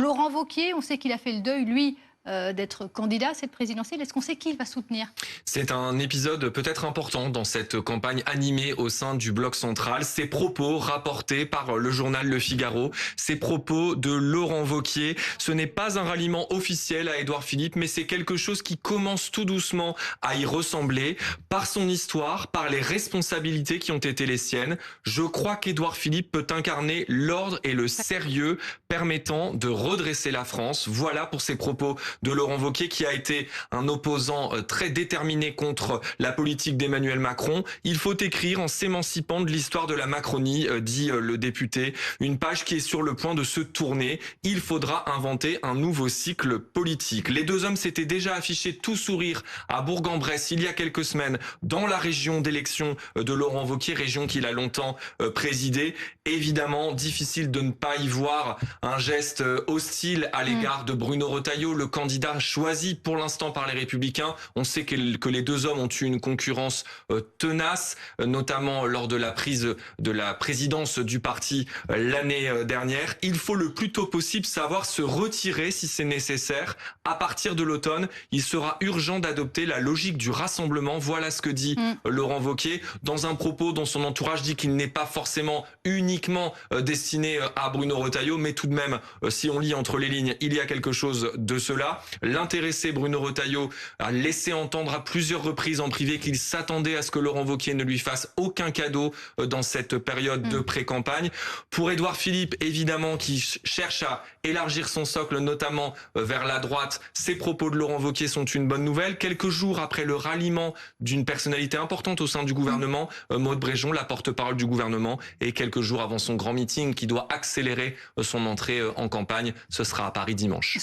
Laurent Wauquiez, on sait qu'il a fait le deuil, lui, d'être candidat à cette présidentielle. Est-ce qu'on sait qui il va soutenir? C'est un épisode peut-être important dans cette campagne animée au sein du Bloc central. Ces propos rapportés par le journal Le Figaro, ces propos de Laurent Wauquiez, ce n'est pas un ralliement officiel à Édouard Philippe, mais c'est quelque chose qui commence tout doucement à y ressembler par son histoire, par les responsabilités qui ont été les siennes. Je crois qu'Édouard Philippe peut incarner l'ordre et le sérieux permettant de redresser la France. Voilà pour ces propos de Laurent Wauquiez, qui a été un opposant très déterminé contre la politique d'Emmanuel Macron. Il faut écrire en s'émancipant de l'histoire de la Macronie, dit le député, une page qui est sur le point de se tourner. Il faudra inventer un nouveau cycle politique. Les deux hommes s'étaient déjà affichés tout sourire à Bourg-en-Bresse il y a quelques semaines dans la région d'élection de Laurent Wauquiez, région qu'il a longtemps présidée. Évidemment, difficile de ne pas y voir un geste hostile à l'égard de Bruno Retailleau, le candidat choisi pour l'instant par les Républicains. On sait que les deux hommes ont eu une concurrence tenace, notamment lors de la prise de la présidence du parti l'année dernière. Il faut le plus tôt possible savoir se retirer si c'est nécessaire. À partir de l'automne, il sera urgent d'adopter la logique du rassemblement. Voilà ce que dit Laurent Wauquiez dans un propos dont son entourage dit qu'il n'est pas forcément uniquement destiné à Bruno Retailleau, mais tout de même, si on lit entre les lignes, il y a quelque chose de cela. L'intéressé Bruno Retailleau a laissé entendre à plusieurs reprises en privé qu'il s'attendait à ce que Laurent Wauquiez ne lui fasse aucun cadeau dans cette période de pré-campagne. Pour Édouard Philippe, évidemment, qui cherche à élargir son socle, notamment vers la droite, ces propos de Laurent Wauquiez sont une bonne nouvelle. Quelques jours après le ralliement d'une personnalité importante au sein du gouvernement, Maud Bréjon, la porte-parole du gouvernement, et quelques jours avant son grand meeting qui doit accélérer son entrée en campagne, ce sera à Paris dimanche.